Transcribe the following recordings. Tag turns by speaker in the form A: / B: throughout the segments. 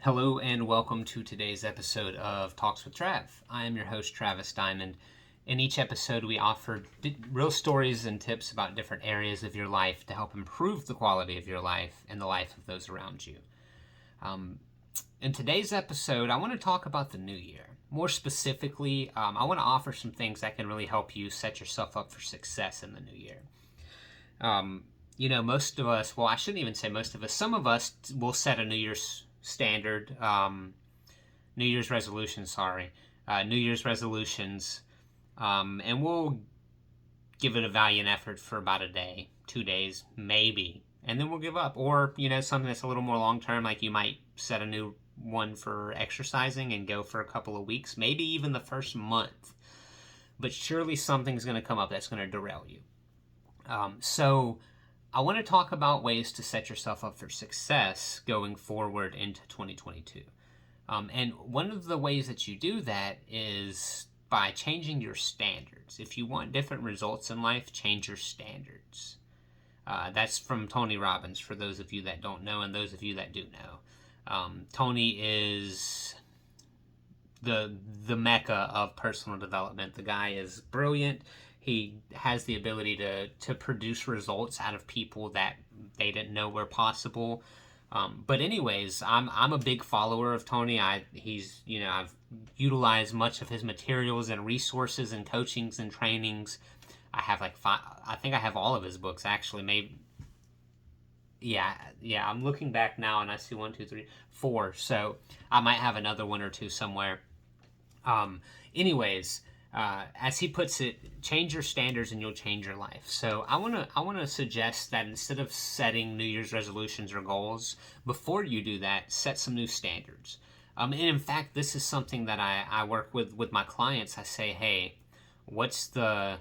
A: Hello and welcome to today's episode of Talks with Trav. I am your host, Travis Diamond. In each episode, we offer real stories and tips about different areas of your life to help improve the quality of your life and the life of those around you. In today's episode, I want to talk about the new year. More specifically, I want to offer some things that can really help you set yourself up for success in the new year. Most of us, well, I shouldn't even say most of us, some of us will set a New Year's standard, New Year's resolutions, New Year's resolutions, and we'll give it a valiant effort for about a day, 2 days, maybe, and then we'll give up. Or, something that's a little more long term, like you might set a new one for exercising and go for a couple of weeks, maybe even the first month. But surely something's going to come up that's going to derail you. So I want to talk about ways to set yourself up for success going forward into 2022. And one of the ways that you do that is by changing your standards. If you want different results in life, change your standards. That's from Tony Robbins, for those of you that don't know and those of you that do know. Tony is the mecca of personal development. The guy is brilliant. He has the ability to produce results out of people that they didn't know were possible. But anyways, I'm a big follower of Tony. I've utilized much of his materials and resources and coachings and trainings. I have I think I have all of his books actually. Maybe, yeah. I'm looking back now and I see 1, 2, 3, 4. So I might have another one or two somewhere. Anyways, as he puts it, change your standards and you'll change your life. So I want to suggest that instead of setting New Year's resolutions or goals, before you do that, set some new standards. And in fact, this is something that I work with my clients. I say, hey, what's the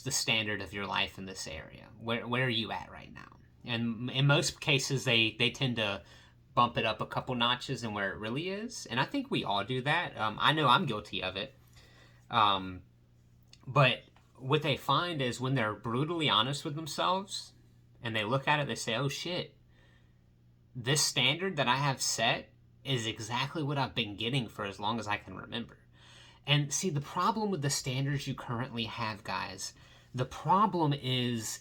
A: standard of your life in this area? Where are you at right now? And in most cases, they tend to bump it up a couple notches and where it really is. And I think we all do that. I know I'm guilty of it. But what they find is when they're brutally honest with themselves and they look at it, they say, oh shit, this standard that I have set is exactly what I've been getting for as long as I can remember. And see, the problem with the standards you currently have, guys, the problem is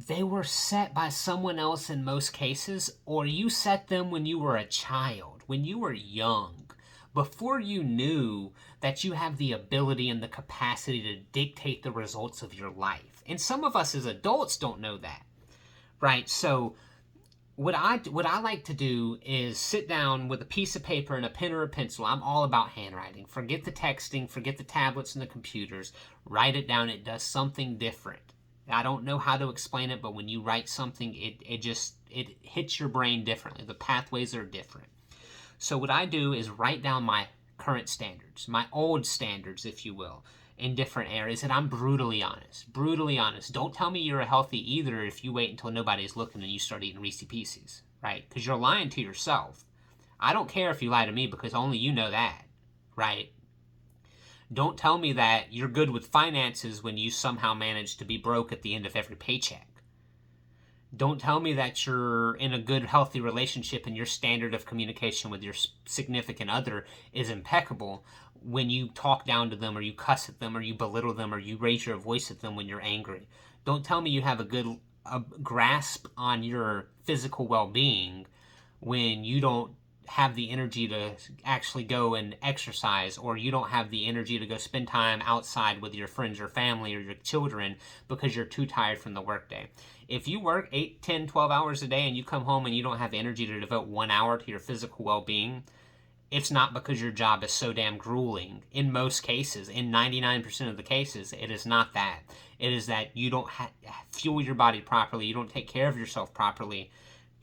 A: they were set by someone else in most cases, or you set them when you were a child, when you were young, before you knew that you have the ability and the capacity to dictate the results of your life. And some of us as adults don't know that, right? So what I like to do is sit down with a piece of paper and a pen or a pencil. I'm all about handwriting. Forget the texting, forget the tablets and the computers. Write it down. It does something different. I don't know how to explain it, but when you write something, it hits your brain differently. The pathways are different. So what I do is write down my current standards, my old standards, if you will, in different areas, and I'm brutally honest. Brutally honest. Don't tell me you're a healthy either if you wait until nobody's looking and you start eating Reese Pieces, right? Because you're lying to yourself. I don't care if you lie to me because only you know that, right? Don't tell me that you're good with finances when you somehow manage to be broke at the end of every paycheck. Don't tell me that you're in a good, healthy relationship and your standard of communication with your significant other is impeccable when you talk down to them or you cuss at them or you belittle them or you raise your voice at them when you're angry. Don't tell me you have a good grasp on your physical well-being when you don't have the energy to actually go and exercise, or you don't have the energy to go spend time outside with your friends or family or your children because you're too tired from the workday. If you work 8, 10, 12 hours a day and you come home and you don't have energy to devote 1 hour to your physical well-being, it's not because your job is so damn grueling. In most cases, in 99% of the cases, it is not that. It is that you don't fuel your body properly, you don't take care of yourself properly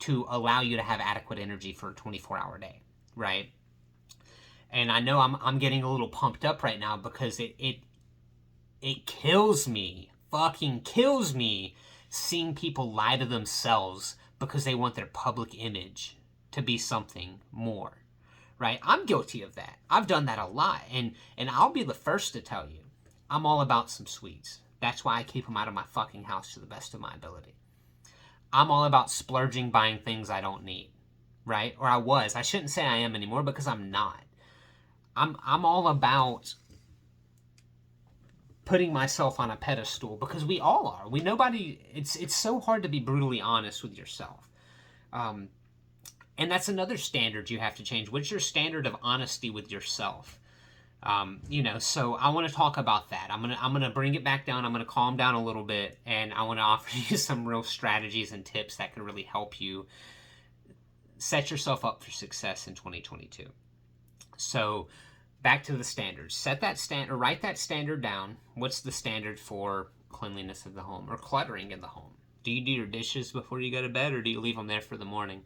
A: to allow you to have adequate energy for a 24-hour day, right? And I know I'm getting a little pumped up right now because it kills me, fucking kills me, seeing people lie to themselves because they want their public image to be something more, right? I'm guilty of that. I've done that a lot, and I'll be the first to tell you, I'm all about some sweets. That's why I keep them out of my fucking house to the best of my ability. I'm all about splurging, buying things I don't need. right? Or I was. I shouldn't say I am anymore because I'm not. I'm all about putting myself on a pedestal because we all are. It's so hard to be brutally honest with yourself. And that's another standard you have to change. What's your standard of honesty with yourself? So I want to talk about that. I'm gonna bring it back down. I'm gonna calm down a little bit, and I want to offer you some real strategies and tips that can really help you set yourself up for success in 2022. So back to the standards. Set that standard, write that standard down. What's the standard for cleanliness of the home or cluttering in the home? Do you do your dishes before you go to bed, or do you leave them there for the morning?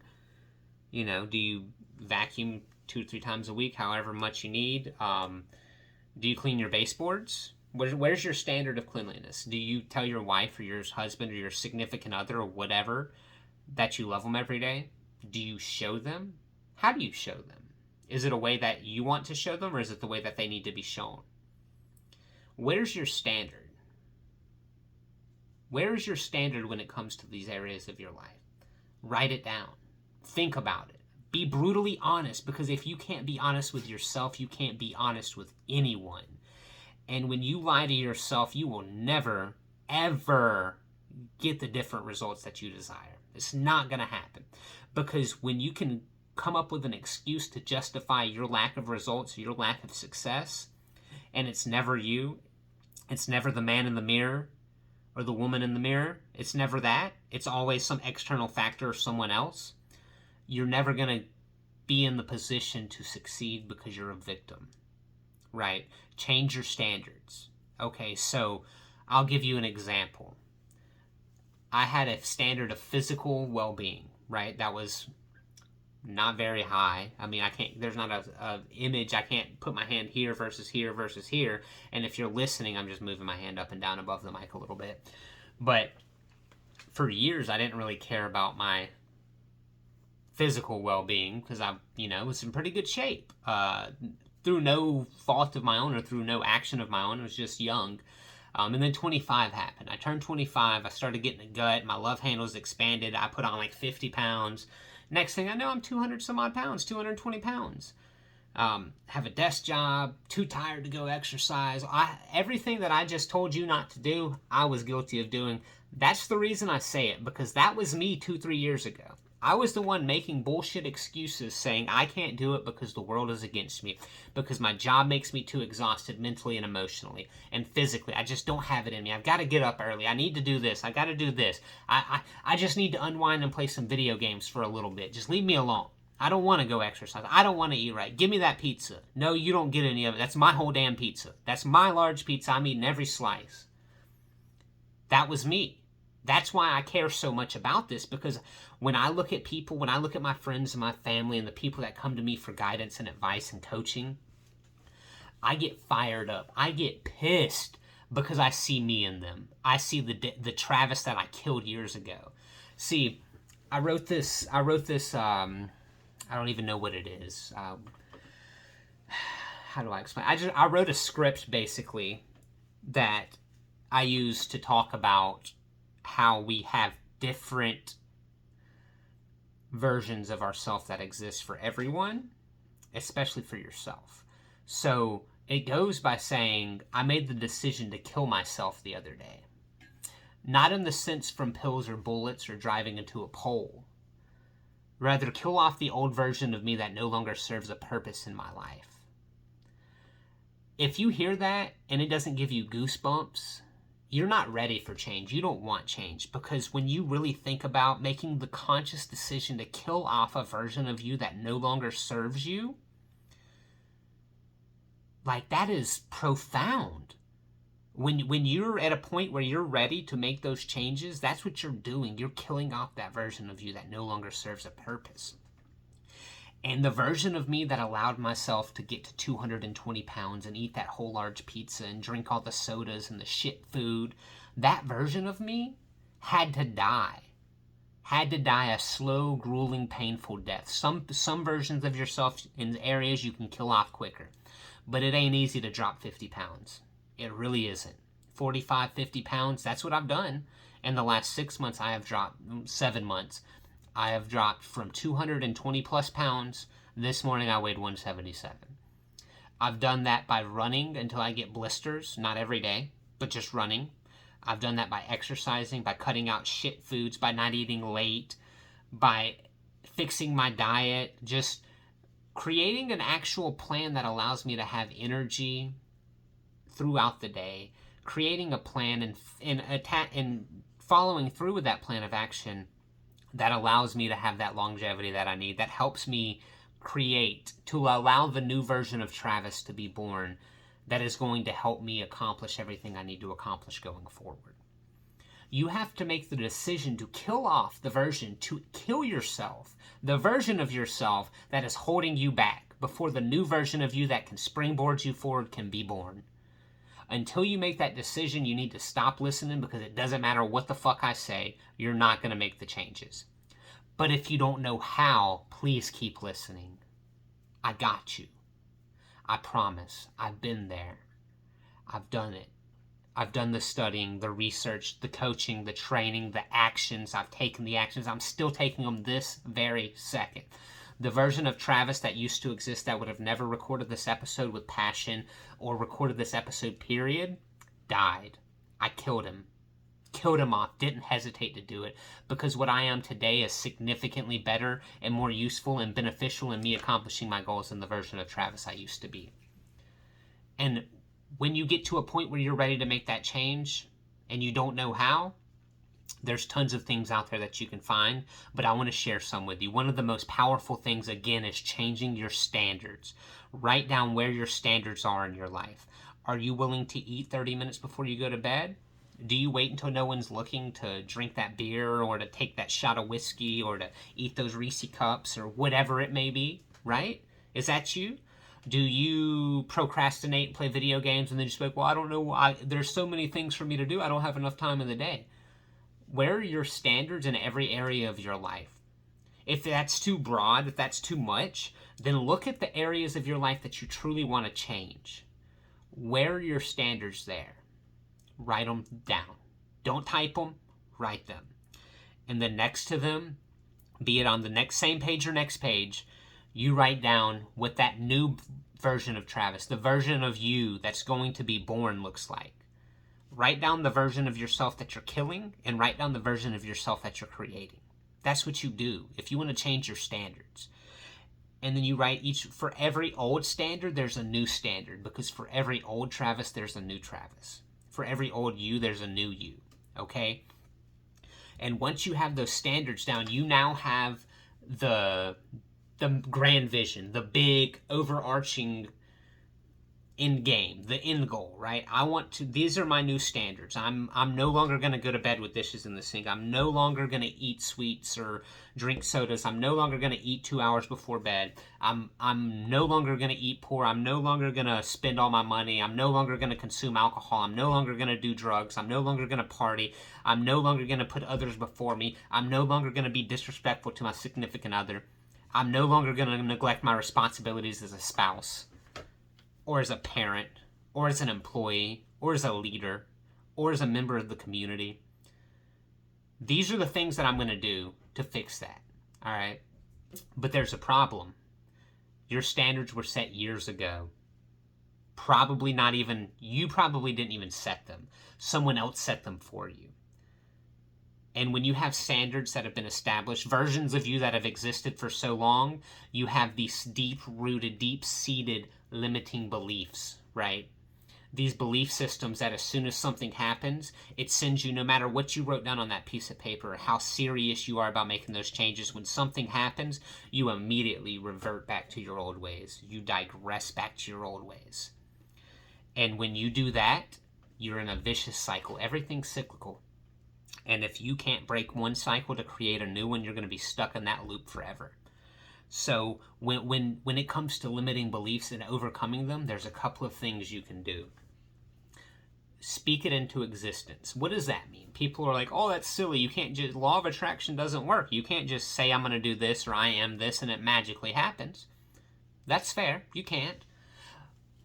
A: Do you vacuum 2 to 3 times a week, however much you need? Do you clean your baseboards? Where's your standard of cleanliness? Do you tell your wife or your husband or your significant other or whatever that you love them every day? Do you show them? How do you show them? Is it a way that you want to show them, or is it the way that they need to be shown? Where's your standard? Where is your standard when it comes to these areas of your life? Write it down. Think about it. Be brutally honest, because if you can't be honest with yourself, you can't be honest with anyone. And when you lie to yourself, you will never, ever get the different results that you desire. It's not going to happen. Because when you can come up with an excuse to justify your lack of results, your lack of success, and it's never you, it's never the man in the mirror or the woman in the mirror, it's never that, it's always some external factor or someone else, you're never going to be in the position to succeed because you're a victim, right? Change your standards. Okay, so I'll give you an example. I had a standard of physical well-being, right? That was not very high. I mean, there's not a image. I can't put my hand here versus here versus here. And if you're listening, I'm just moving my hand up and down above the mic a little bit. But for years, I didn't really care about my physical well-being because I, was in pretty good shape. Through no fault of my own or through no action of my own. I was just young. And then 25 happened. I turned 25. I started getting a gut. My love handles expanded. I put on like 50 pounds. Next thing I know, I'm 200 some odd pounds, 220 pounds. Have a desk job, too tired to go exercise. Everything that I just told you not to do, I was guilty of doing. That's the reason I say it, because that was me 2-3 years ago. I was the one making bullshit excuses saying I can't do it because the world is against me, because my job makes me too exhausted mentally and emotionally and physically. I just don't have it in me. I've got to get up early. I need to do this. I got to do this. I just need to unwind and play some video games for a little bit. Just leave me alone. I don't want to go exercise. I don't want to eat right. Give me that pizza. No, you don't get any of it. That's my whole damn pizza. That's my large pizza. I'm eating every slice. That was me. That's why I care so much about this, because when I look at people, when I look at my friends and my family and the people that come to me for guidance and advice and coaching, I get fired up. I get pissed because I see me in them. I see the Travis that I killed years ago. See, I wrote this, I don't even know what it is. How do I explain? I wrote a script basically that I use to talk about how we have different versions of ourselves that exist for everyone, especially for yourself. So it goes by saying, I made the decision to kill myself the other day. Not in the sense from pills or bullets or driving into a pole. Rather, kill off the old version of me that no longer serves a purpose in my life. If you hear that and it doesn't give you goosebumps, you're not ready for change. You don't want change, because when you really think about making the conscious decision to kill off a version of you that no longer serves you, like, that is profound. When you're at a point where you're ready to make those changes, that's what you're doing. You're killing off that version of you that no longer serves a purpose. And the version of me that allowed myself to get to 220 pounds and eat that whole large pizza and drink all the sodas and the shit food, that version of me had to die. Had to die a slow, grueling, painful death. Some versions of yourself in areas you can kill off quicker. But it ain't easy to drop 50 pounds. It really isn't. 45, 50 pounds, that's what I've done. In the last 6 months, I have dropped 7 months. I have dropped from 220 plus pounds. This morning I weighed 177. I've done that by running until I get blisters, not every day, but just running. I've done that by exercising, by cutting out shit foods, by not eating late, by fixing my diet, just creating an actual plan that allows me to have energy throughout the day, creating a plan and following through with that plan of action that allows me to have that longevity that I need, that helps me create, to allow the new version of Travis to be born, that is going to help me accomplish everything I need to accomplish going forward. You have to make the decision to kill off the version, to kill yourself, the version of yourself that is holding you back, before the new version of you that can springboard you forward can be born. Until you make that decision, you need to stop listening, because it doesn't matter what the fuck I say, you're not going to make the changes. But if you don't know how, please keep listening. I got you. I promise. I've been there. I've done it. I've done the studying, the research, the coaching, the training, the actions. I've taken the actions. I'm still taking them this very second. The version of Travis that used to exist, that would have never recorded this episode with passion or recorded this episode, period, died. I killed him. Killed him off. Didn't hesitate to do it, because what I am today is significantly better and more useful and beneficial in me accomplishing my goals than the version of Travis I used to be. And when you get to a point where you're ready to make that change and you don't know how, there's tons of things out there that you can find, but I want to share some with you. One of the most powerful things, again, is changing your standards. Write down where your standards are in your life. Are you willing to eat 30 minutes before you go to bed? Do you wait until no one's looking to drink that beer, or to take that shot of whiskey, or to eat those Reese cups, or whatever it may be, right? Is that you? Do you procrastinate and play video games and then just be like, well, I don't know, there's so many things for me to do, I don't have enough time in the day? Where are your standards in every area of your life? If that's too broad, if that's too much, then look at the areas of your life that you truly want to change. Where are your standards there? Write them down. Don't type them, write them. And then next to them, be it on the same page or next page, you write down what that new version of Travis, the version of you that's going to be born, looks like. Write down the version of yourself that you're killing, and write down the version of yourself that you're creating. That's what you do if you want to change your standards. And then you write for every old standard, there's a new standard, because for every old Travis, there's a new Travis. For every old you, there's a new you, okay? And once you have those standards down, you now have the grand vision, the big overarching end game, the end goal, right? These are my new standards. I'm no longer going to go to bed with dishes in the sink. I'm no longer going to eat sweets or drink sodas. I'm no longer going to eat 2 hours before bed. I'm no longer going to eat poor. I'm no longer going to spend all my money. I'm no longer going to consume alcohol. I'm no longer going to do drugs. I'm no longer going to party. I'm no longer going to put others before me. I'm no longer going to be disrespectful to my significant other. I'm no longer going to neglect my responsibilities as a spouse, or as a parent, or as an employee, or as a leader, or as a member of the community. These are the things that I'm going to do to fix that, all right? But there's a problem. Your standards were set years ago. You probably didn't even set them. Someone else set them for you. And when you have standards that have been established, versions of you that have existed for so long, you have these deep-rooted, deep-seated limiting beliefs, right? These belief systems that as soon as something happens, it sends you, no matter what you wrote down on that piece of paper, or how serious you are about making those changes, when something happens, you immediately revert back to your old ways. You digress back to your old ways. And when you do that, you're in a vicious cycle. Everything's cyclical. And if you can't break one cycle to create a new one, you're going to be stuck in that loop forever. So when it comes to limiting beliefs and overcoming them, there's a couple of things you can do. Speak it into existence. What does that mean? People are like, oh, that's silly. You can't just, law of attraction doesn't work. You can't just say I'm going to do this or I am this and it magically happens. That's fair. You can't.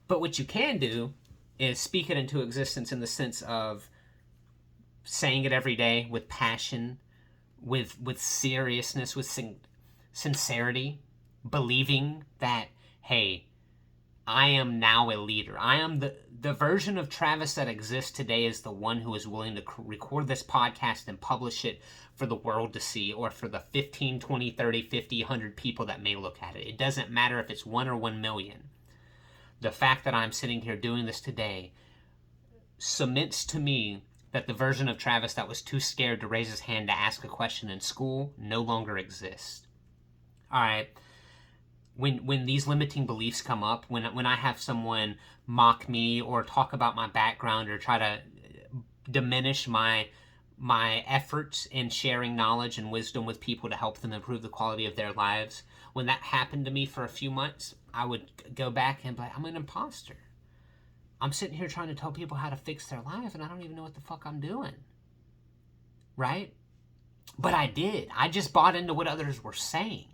A: But what you can do is speak it into existence in the sense of saying it every day with passion, with seriousness, with sincerity, believing that, hey, I am now a leader. I am the version of Travis that exists today is the one who is willing to record this podcast and publish it for the world to see, or for the 15, 20, 30, 50, 100 people that may look at it. It doesn't matter if it's 1 or 1 million. The fact that I'm sitting here doing this today cements to me that the version of Travis that was too scared to raise his hand to ask a question in school no longer exists. All right. When these limiting beliefs come up, when I have someone mock me or talk about my background or try to diminish my efforts in sharing knowledge and wisdom with people to help them improve the quality of their lives, when that happened to me for a few months, I would go back and be like, I'm an imposter. I'm sitting here trying to tell people how to fix their life, and I don't even know what the fuck I'm doing. Right? But I did. I just bought into what others were saying.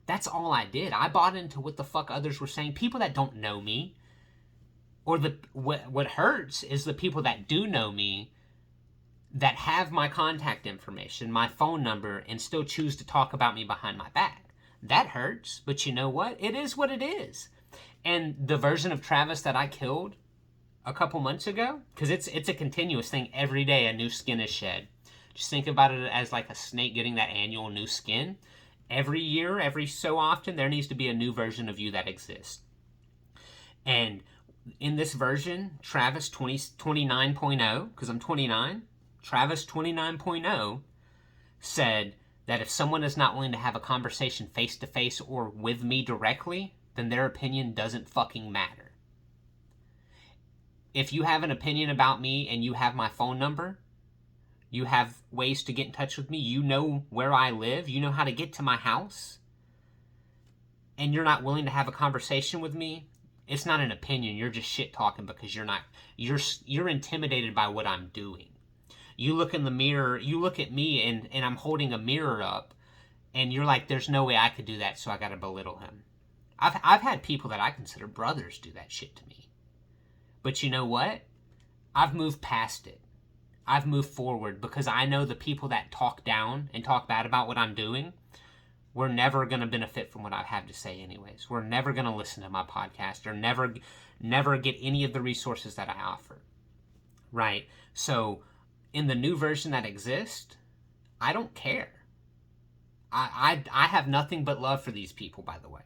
A: That's all I did. I bought into what the fuck others were saying. People that don't know me, or what hurts is the people that do know me, that have my contact information, my phone number, and still choose to talk about me behind my back. That hurts, but you know what? It is what it is. And the version of Travis that I killed a couple months ago, because it's a continuous thing. Every day a new skin is shed. Just think about it as like a snake getting that annual new skin. Every year, every so often, there needs to be a new version of you that exists. And in this version, Travis 29.0, because I'm 29, Travis 29.0 said that if someone is not willing to have a conversation face-to-face or with me directly, then their opinion doesn't fucking matter. If you have an opinion about me and you have my phone number, you have ways to get in touch with me, you know where I live, you know how to get to my house, and you're not willing to have a conversation with me, it's not an opinion, you're just shit talking because you're intimidated by what I'm doing. You look in the mirror, you look at me and I'm holding a mirror up, and you're like, there's no way I could do that, so I gotta belittle him. I've had people that I consider brothers do that shit to me. But you know what? I've moved past it. I've moved forward because I know the people that talk down and talk bad about what I'm doing, we're never going to benefit from what I have to say anyways. We're never going to listen to my podcast or never get any of the resources that I offer. Right? So in the new version that exists, I don't care. I have nothing but love for these people, by the way.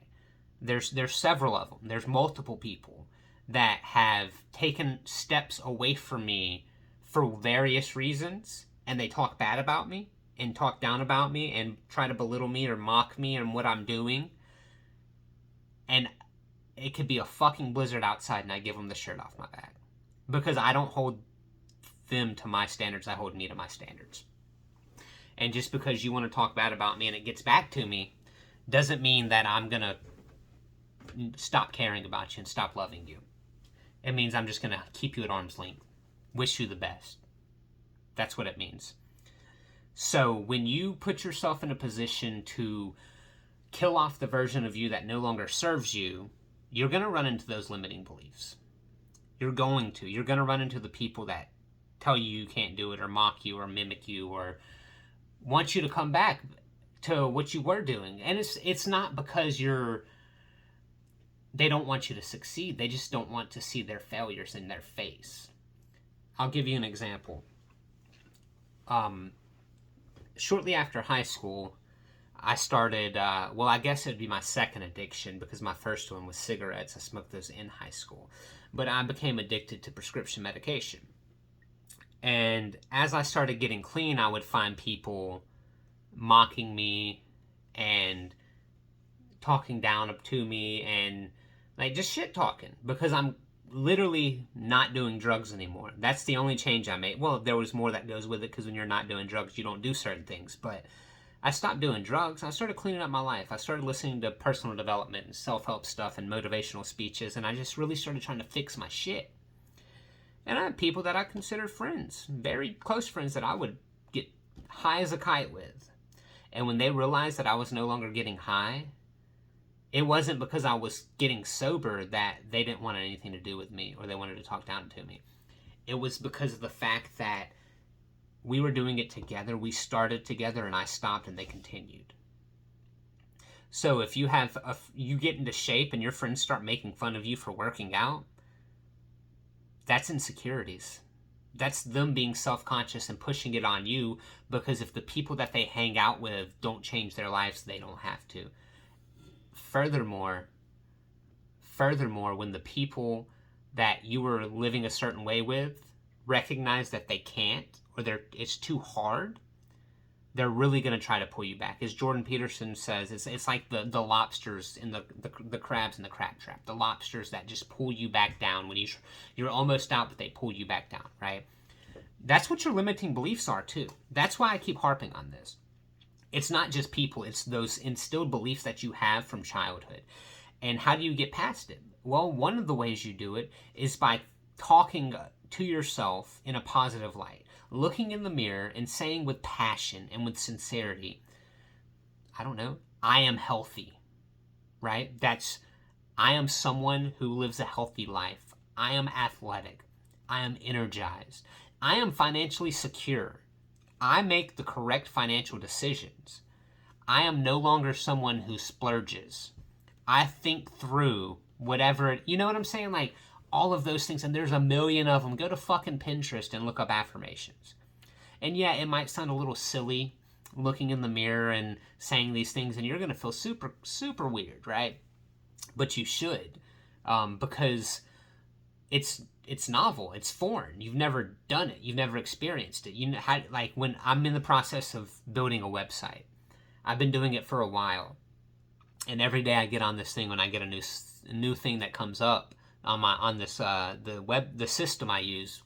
A: There's several of them. There's multiple people that have taken steps away from me for various reasons, and they talk bad about me and talk down about me and try to belittle me or mock me and what I'm doing. And it could be a fucking blizzard outside and I give them the shirt off my back. Because I don't hold them to my standards, I hold me to my standards. And just because you want to talk bad about me and it gets back to me, doesn't mean that I'm going to stop caring about you and stop loving you. It means I'm just going to keep you at arm's length. Wish you the best. That's what it means. So when you put yourself in a position to kill off the version of you that no longer serves you, you're going to run into those limiting beliefs. You're going to run into the people that tell you can't do it or mock you or mimic you or want you to come back to what you were doing. And it's not because they don't want you to succeed. They just don't want to see their failures in their face. I'll give you an example. Shortly after high school, I started, I guess it'd be my second addiction because my first one was cigarettes. I smoked those in high school. But I became addicted to prescription medication. And as I started getting clean, I would find people mocking me and talking down up to me and like just shit talking because I'm literally not doing drugs anymore. That's the only change I made. Well, there was more that goes with it because when you're not doing drugs, you don't do certain things. But I stopped doing drugs. I started cleaning up my life. I started listening to personal development and self-help stuff and motivational speeches, and I just really started trying to fix my shit. And I had people that I considered friends, very close friends that I would get high as a kite with. And when they realized that I was no longer getting high, it wasn't because I was getting sober that they didn't want anything to do with me or they wanted to talk down to me. It was because of the fact that We were doing it together. We started together and I stopped and they continued. So if you you get into shape and your friends start making fun of you for working out, that's insecurities. That's them being self-conscious and pushing it on you, because if the people that they hang out with don't change their lives, they don't have to. Furthermore, when the people that you were living a certain way with recognize that they can't, or it's too hard, they're really going to try to pull you back. As Jordan Peterson says, it's like the lobsters in the crabs in the crab trap. The lobsters that just pull you back down when you're almost out, but they pull you back down, right? That's what your limiting beliefs are too. That's why I keep harping on this. It's not just people, it's those instilled beliefs that you have from childhood. And how do you get past it? Well, one of the ways you do it is by talking to yourself in a positive light, looking in the mirror and saying with passion and with sincerity, I don't know, I am healthy, right? I am someone who lives a healthy life. I am athletic. I am energized. I am financially secure. I make the correct financial decisions. I am no longer someone who splurges. I think through whatever, you know what I'm saying? Like all of those things, and there's a million of them. Go to fucking Pinterest and look up affirmations. And yeah, it might sound a little silly looking in the mirror and saying these things, and you're going to feel super, super weird, right? But you should, because it's novel, it's foreign. You've never done it. You've never experienced it. You know how, like when I'm in the process of building a website, I've been doing it for a while. And every day I get on this thing when I get a new thing that comes up on the system I use.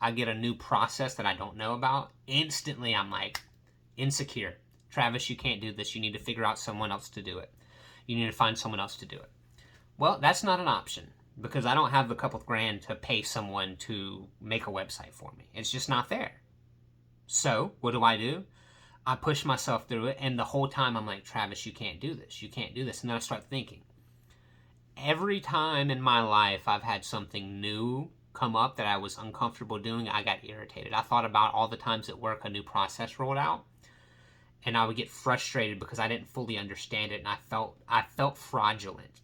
A: I get a new process that I don't know about. Instantly I'm like, insecure. Travis, you can't do this. You need to figure out someone else to do it. You need to find someone else to do it. Well, that's not an option, because I don't have a couple of grand to pay someone to make a website for me. It's just not there. So what do? I push myself through it, and the whole time I'm like, Travis, you can't do this. You can't do this. And then I start thinking. Every time in my life I've had something new come up that I was uncomfortable doing, I got irritated. I thought about all the times at work a new process rolled out, and I would get frustrated because I didn't fully understand it, and I felt fraudulent.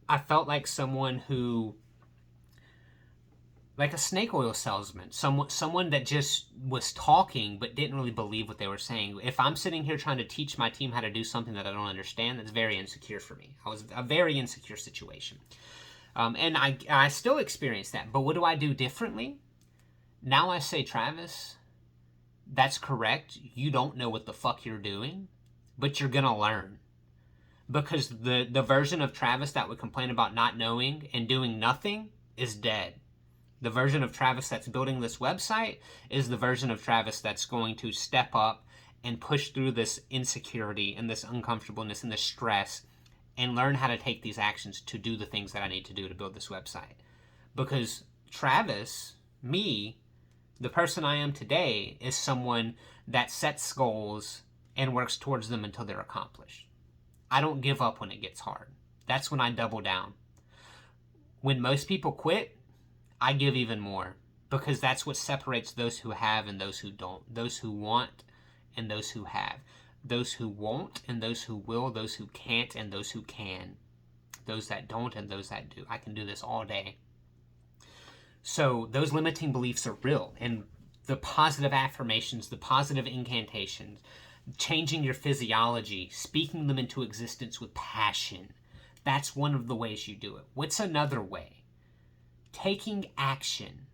A: I felt like someone who, like a snake oil salesman, someone that just was talking but didn't really believe what they were saying. If I'm sitting here trying to teach my team how to do something that I don't understand, that's very insecure for me. I was a very insecure situation. And I still experience that. But what do I do differently? Now I say, Travis, that's correct. You don't know what the fuck you're doing, but you're going to learn. Because the version of Travis that would complain about not knowing and doing nothing is dead. The version of Travis that's building this website is the version of Travis that's going to step up and push through this insecurity and this uncomfortableness and this stress and learn how to take these actions to do the things that I need to do to build this website. Because Travis, me, the person I am today, is someone that sets goals and works towards them until they're accomplished. I don't give up when it gets hard. That's when I double down. When most people quit, I give even more, because that's what separates those who have and those who don't, those who want and those who have, those who won't and those who will, those who can't and those who can, those that don't and those that do. I can do this all day. So those limiting beliefs are real, and the positive affirmations, the positive incantations, changing your physiology, speaking them into existence with passion, that's one of the ways you do it. What's another way? Taking action,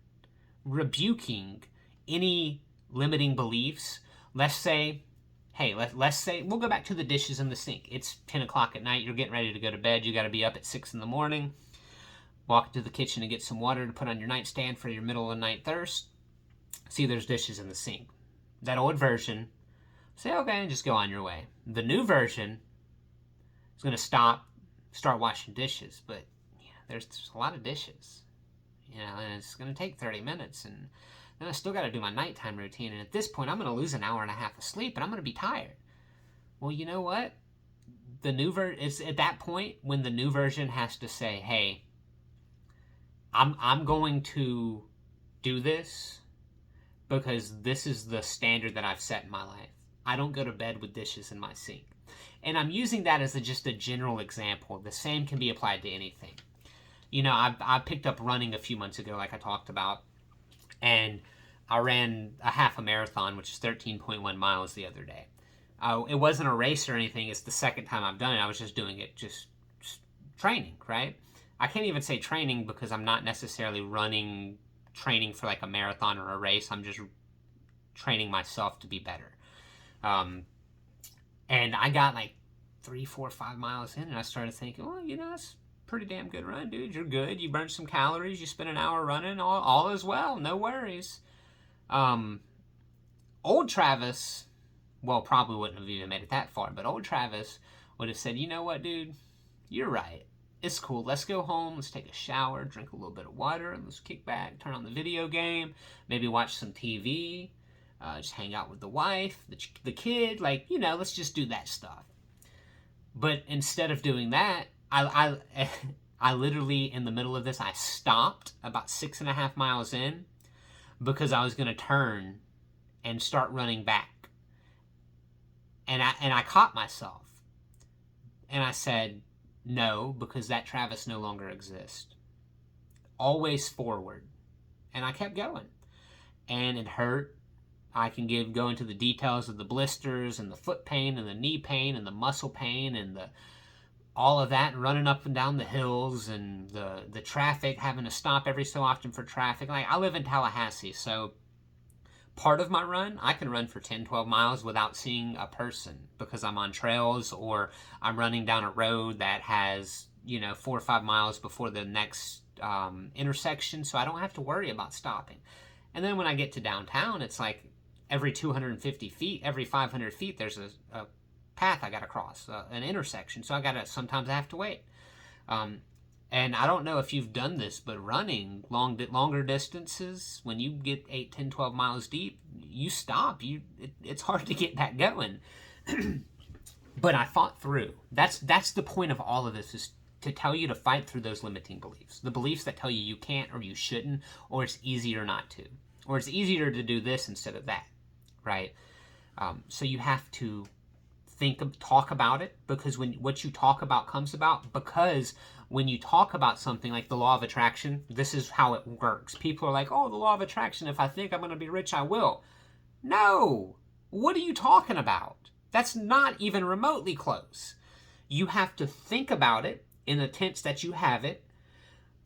A: rebuking any limiting beliefs. Let's say, let's say, we'll go back to the dishes in the sink. It's 10 o'clock at night. You're getting ready to go to bed. You got to be up at 6 in the morning. Walk into the kitchen and get some water to put on your nightstand for your middle of the night thirst. See, there's dishes in the sink. That old version, say, okay, and just go on your way. The new version is going to start washing dishes, but yeah, there's a lot of dishes. And it's going to take 30 minutes, and then I still got to do my nighttime routine, and at this point, I'm going to lose an hour and a half of sleep, and I'm going to be tired. Well, you know what? It's at that point when the new version has to say, hey, I'm going to do this, because this is the standard that I've set in my life. I don't go to bed with dishes in my sink. And I'm using that as just a general example. The same can be applied to anything. You know, I picked up running a few months ago, like I talked about, and I ran a half a marathon, which is 13.1 miles the other day. It wasn't a race or anything. It's the second time I've done it. I was just doing it, just training, right? I can't even say training because I'm not necessarily training for like a marathon or a race. I'm just training myself to be better. And I got like 3, 4, 5 miles in, and I started thinking, well, you know, that's a pretty damn good run, dude. You're good. You burned some calories. You spent an hour running. All is well. No worries. Old Travis, well, probably wouldn't have even made it that far, but old Travis would have said, you know what, dude? You're right. It's cool. Let's go home. Let's take a shower, drink a little bit of water, and let's kick back, turn on the video game, maybe watch some TV, just hang out with the wife, the kid. Like, you know, let's just do that stuff. But instead of doing that, I literally, in the middle of this, I stopped about 6.5 miles in because I was going to turn and start running back. And I caught myself. And I said, no, because that Travis no longer exists. Always forward. And I kept going. And it hurt. I can go into the details of the blisters and the foot pain and the knee pain and the muscle pain and all of that, running up and down the hills and the traffic, having to stop every so often for traffic. Like, I live in Tallahassee, so part of my run, I can run for 10, 12 miles without seeing a person because I'm on trails or I'm running down a road that has, 4 or 5 miles before the next intersection, so I don't have to worry about stopping. And then when I get to downtown, it's like every 250 feet, every 500 feet, there's a path I got to cross, an intersection, so sometimes I have to wait. And I don't know if you've done this, but running longer distances, when you get 8, 10, 12 miles deep, you stop. It's hard to get back going. But I fought through. That's the point of all of this, is to tell you to fight through those limiting beliefs. The beliefs that tell you can't or you shouldn't, or it's easier not to. Or it's easier to do this instead of that, right? So you have to talk about it, because what you talk about comes about. Because when you talk about something like the law of attraction, this is how it works. People are like, oh, the law of attraction, if I think I'm going to be rich, I will. No! What are you talking about? That's not even remotely close. You have to think about it in the tense that you have it,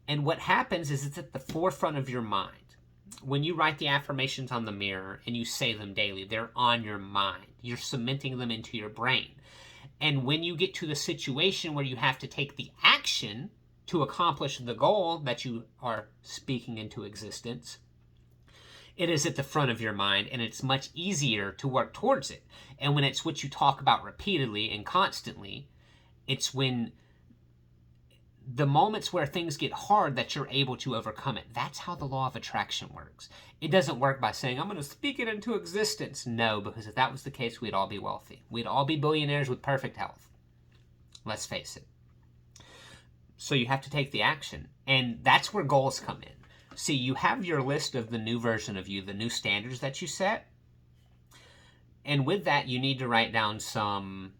A: and what happens is it's at the forefront of your mind. When you write the affirmations on the mirror and you say them daily, they're on your mind. You're cementing them into your brain. And when you get to the situation where you have to take the action to accomplish the goal that you are speaking into existence, it is at the front of your mind, and it's much easier to work towards it. And when it's what you talk about repeatedly and constantly, it's when the moments where things get hard that you're able to overcome it. That's how the law of attraction works. It doesn't work by saying, I'm going to speak it into existence. No, because if that was the case, we'd all be wealthy. We'd all be billionaires with perfect health. Let's face it. So you have to take the action. And that's where goals come in. See, you have your list of the new version of you, the new standards that you set. And with that, you need to write down some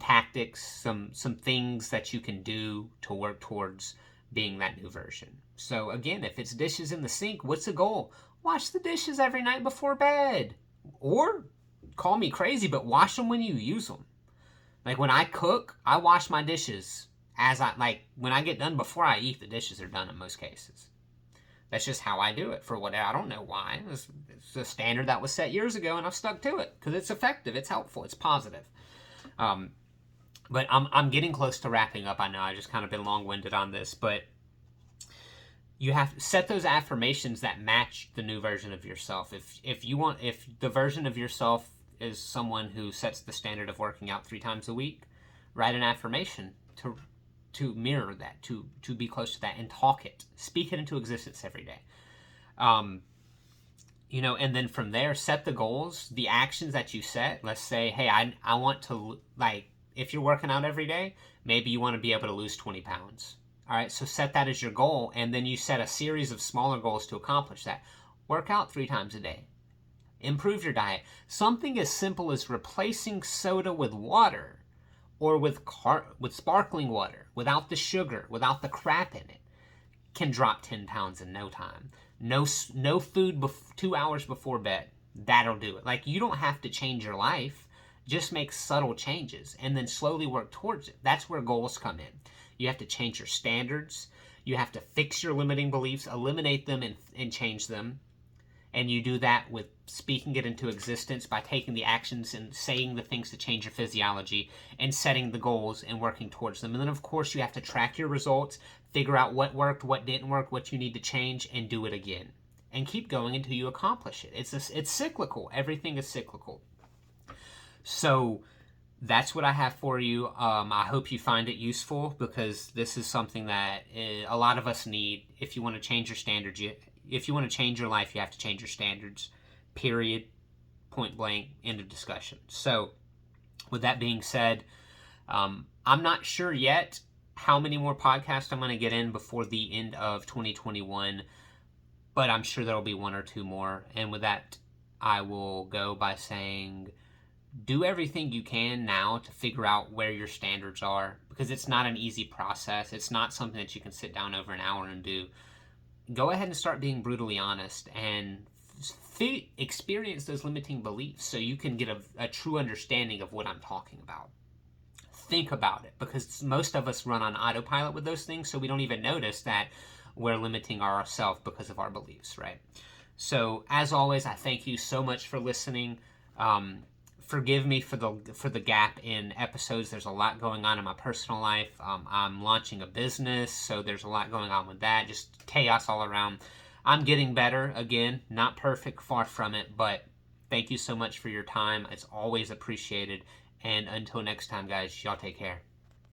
A: tactics, some things that you can do to work towards being that new version. So again, if it's dishes in the sink, what's the goal? Wash the dishes every night before bed. Or, call me crazy, but wash them when you use them. Like when I cook, I wash my dishes when I get done before I eat, the dishes are done in most cases. That's just how I do it. I don't know why. It's a standard that was set years ago, and I've stuck to it because it's effective, it's helpful, it's positive. But I'm getting close to wrapping up. I know I just kind of been long-winded on this, but you have to set those affirmations that match the new version of yourself. If the version of yourself is someone who sets the standard of working out 3 times a week, write an affirmation to mirror that, to be close to that, and talk it, speak it into existence every day. And then from there, set the goals, the actions that you set. Let's say, hey, I want to, if you're working out every day, maybe you want to be able to lose 20 pounds. All right, so set that as your goal, and then you set a series of smaller goals to accomplish that. Work out 3 times a day. Improve your diet. Something as simple as replacing soda with water, or with sparkling water, without the sugar, without the crap in it, can drop 10 pounds in no time. No food 2 hours before bed. That'll do it. Like, you don't have to change your life. Just make subtle changes and then slowly work towards it. That's where goals come in. You have to change your standards. You have to fix your limiting beliefs, eliminate them, and change them. And you do that with speaking it into existence by taking the actions and saying the things to change your physiology and setting the goals and working towards them. And then, of course, you have to track your results, figure out what worked, what didn't work, what you need to change, and do it again. And keep going until you accomplish it. It's cyclical. Everything is cyclical. So that's what I have for you. I hope you find it useful, because this is something that a lot of us need. If you want to change your standards, if you want to change your life, you have to change your standards. Period. Point blank. End of discussion. So with that being said, I'm not sure yet how many more podcasts I'm going to get in before the end of 2021, but I'm sure there'll be 1 or 2 more. And with that, I will go by saying, do everything you can now to figure out where your standards are, because it's not an easy process. It's not something that you can sit down over an hour and do. Go ahead and start being brutally honest and experience those limiting beliefs so you can get a true understanding of what I'm talking about. Think about it, because most of us run on autopilot with those things, so we don't even notice that we're limiting ourselves because of our beliefs, right? So, as always, I thank you so much for listening. Forgive me for the gap in episodes. There's a lot going on in my personal life. I'm launching a business, so there's a lot going on with that. Just chaos all around. I'm getting better, again, not perfect, far from it, but thank you so much for your time. It's always appreciated. And until next time, guys, y'all take care.